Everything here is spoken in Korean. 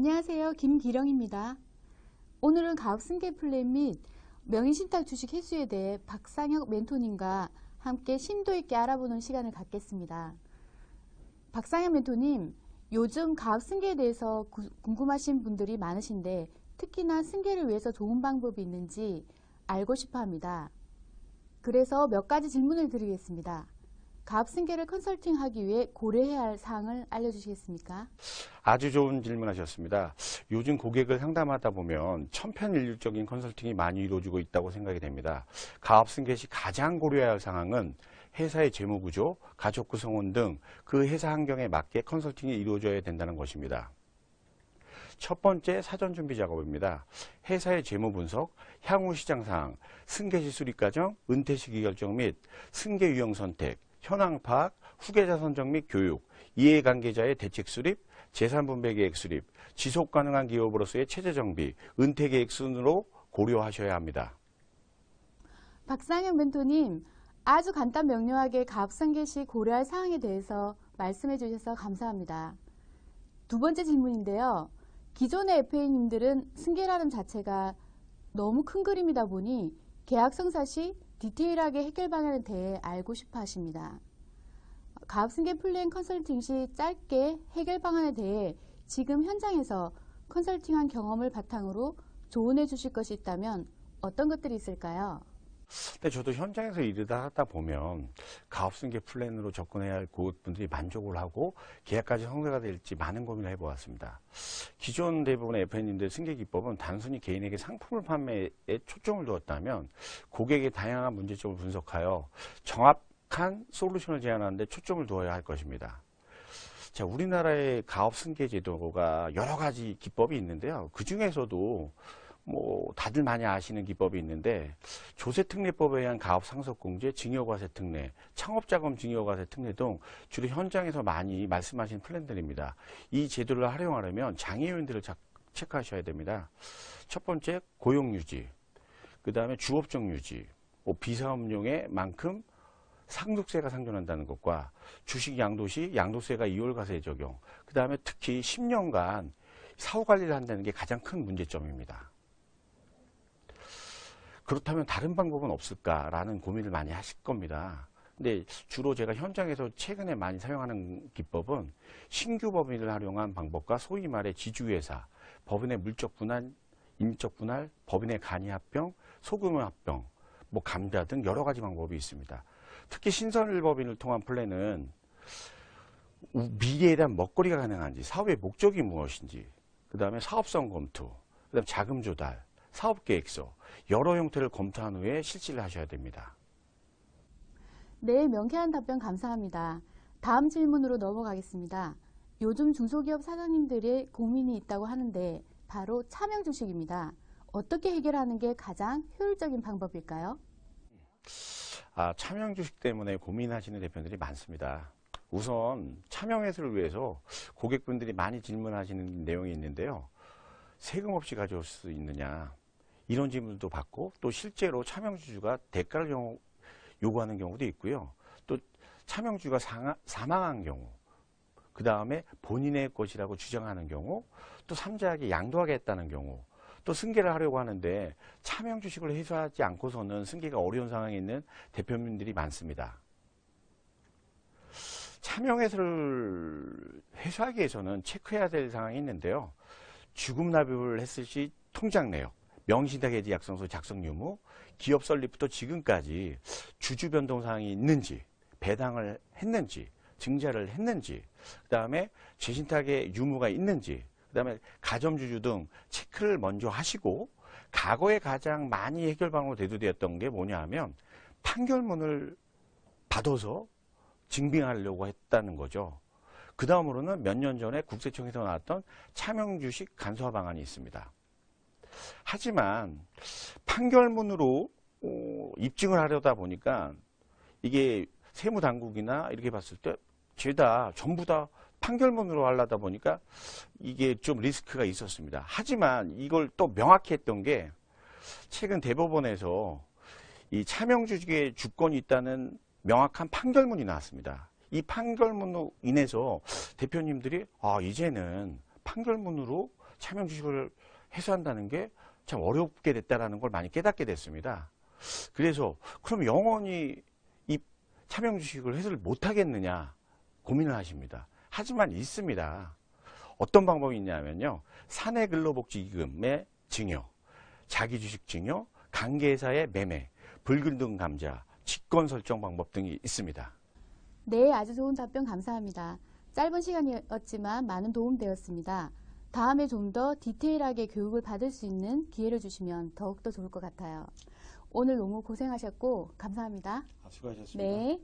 안녕하세요. 김기령입니다. 오늘은 가업승계 플랜 및 명의신탁 주식 회수에 대해 박상혁 멘토님과 함께 심도 있게 알아보는 시간을 갖겠습니다. 박상혁 멘토님, 요즘 가업승계에 대해서 궁금하신 분들이 많으신데 특히나 승계를 위해서 좋은 방법이 있는지 알고 싶어 합니다. 그래서 몇 가지 질문을 드리겠습니다. 가업승계를 컨설팅하기 위해 고려해야 할 사항을 알려주시겠습니까? 아주 좋은 질문하셨습니다. 요즘 고객을 상담하다 보면 천편일률적인 컨설팅이 많이 이루어지고 있다고 생각이 됩니다. 가업승계 시 가장 고려해야 할 상황은 회사의 재무구조, 가족 구성원 등 그 회사 환경에 맞게 컨설팅이 이루어져야 된다는 것입니다. 첫 번째 사전 준비 작업입니다. 회사의 재무 분석, 향후 시장 상황, 승계 시 수립 과정, 은퇴 시기 결정 및 승계 유형 선택, 현황 파악, 후계자 선정 및 교육, 이해관계자의 대책 수립, 재산 분배 계획 수립, 지속 가능한 기업으로서의 체제 정비, 은퇴 계획 순으로 고려하셔야 합니다. 박상혁 멘토님, 아주 간단 명료하게 가업승계 시 고려할 사항에 대해서 말씀해 주셔서 감사합니다. 두 번째 질문인데요. 기존의 FA님들은 승계라는 자체가 너무 큰 그림이다 보니 계약 성사 시 디테일하게 해결 방안에 대해 알고 싶어 하십니다. 가업승계 플랜 컨설팅 시 짧게 해결 방안에 대해 지금 현장에서 컨설팅한 경험을 바탕으로 조언해 주실 것이 있다면 어떤 것들이 있을까요? 근데 저도 현장에서 일을 하다 보면 가업승계 플랜으로 접근해야 할 고객분들이 만족을 하고 계약까지 성사가 될지 많은 고민을 해보았습니다. 기존 대부분의 FA님들 승계 기법은 단순히 개인에게 상품을 판매에 초점을 두었다면 고객의 다양한 문제점을 분석하여 정확한 솔루션을 제안하는 데 초점을 두어야 할 것입니다. 자, 우리나라의 가업승계 제도가 여러 가지 기법이 있는데요. 그 중에서도 다들 많이 아시는 기법이 있는데 조세특례법에 의한 가업상속공제, 증여과세특례, 창업자금 증여과세특례 등 주로 현장에서 많이 말씀하신 플랜들입니다. 이 제도를 활용하려면 장애 요인들을 체크하셔야 됩니다. 첫 번째, 고용유지, 그 다음에 주업종 유지, 비사업용의 만큼 상속세가 상존한다는 것과 주식 양도시 양도세가 이월과세 적용, 그 다음에 특히 10년간 사후관리를 한다는 게 가장 큰 문제점입니다. 그렇다면 다른 방법은 없을까라는 고민을 많이 하실 겁니다. 근데 주로 제가 현장에서 최근에 많이 사용하는 기법은 신규 법인을 활용한 방법과 소위 말해 지주회사, 법인의 물적 분할, 임적 분할, 법인의 간이 합병, 소규모 합병, 감자 등 여러 가지 방법이 있습니다. 특히 신설 법인을 통한 플랜은 미래에 대한 먹거리가 가능한지, 사업의 목적이 무엇인지, 그 다음에 사업성 검토, 그 다음에 자금 조달, 사업계획서, 여러 형태를 검토한 후에 실시를 하셔야 됩니다. 네, 명쾌한 답변 감사합니다. 다음 질문으로 넘어가겠습니다. 요즘 중소기업 사장님들의 고민이 있다고 하는데 바로 차명 주식입니다. 어떻게 해결하는 게 가장 효율적인 방법일까요? 차명 주식 때문에 고민하시는 대표들이 많습니다. 우선 차명 회수를 위해서 고객분들이 많이 질문하시는 내용이 있는데요. 세금 없이 가져올 수 있느냐, 이런 질문도 받고, 또 실제로 차명주주가 대가를 요구하는 경우도 있고요. 또 차명주주가 사망한 경우, 그 다음에 본인의 것이라고 주장하는 경우, 또 삼자에게 양도하겠다는 경우, 또 승계를 하려고 하는데 차명주식을 회수하지 않고서는 승계가 어려운 상황에 있는 대표님들이 많습니다. 차명회수를 회수하기 위해서는 체크해야 될 상황이 있는데요. 주금 납입을 했을 시 통장 내역, 명의신탁해지 약정서 작성 유무, 기업 설립부터 지금까지 주주 변동 사항이 있는지, 배당을 했는지, 증자를 했는지, 그 다음에 재신탁의 유무가 있는지, 그 다음에 가점주주 등 체크를 먼저 하시고, 과거에 가장 많이 해결 방법으로 대두되었던 게 뭐냐 하면 판결문을 받아서 증빙하려고 했다는 거죠. 그 다음으로는 몇 년 전에 국세청에서 나왔던 차명주식 간소화 방안이 있습니다. 하지만 판결문으로 입증을 하려다 보니까 이게 세무당국이나 이렇게 봤을 때 죄다 전부 다 판결문으로 하려다 보니까 이게 좀 리스크가 있었습니다. 하지만 이걸 또 명확히 했던 게 최근 대법원에서 이 차명주식의 주권이 있다는 명확한 판결문이 나왔습니다. 이 판결문으로 인해서 대표님들이 이제는 판결문으로 차명 주식을 해소한다는 게 참 어렵게 됐다라는 걸 많이 깨닫게 됐습니다. 그래서 그럼 영원히 이 차명 주식을 해소를 못 하겠느냐 고민을 하십니다. 하지만 있습니다. 어떤 방법이 있냐면요. 사내근로복지기금의 증여, 자기주식 증여, 관계사의 매매, 불균등 감자, 직권 설정 방법 등이 있습니다. 네, 아주 좋은 답변 감사합니다. 짧은 시간이었지만 많은 도움 되었습니다. 다음에 좀 더 디테일하게 교육을 받을 수 있는 기회를 주시면 더욱더 좋을 것 같아요. 오늘 너무 고생하셨고 감사합니다. 수고하셨습니다. 네.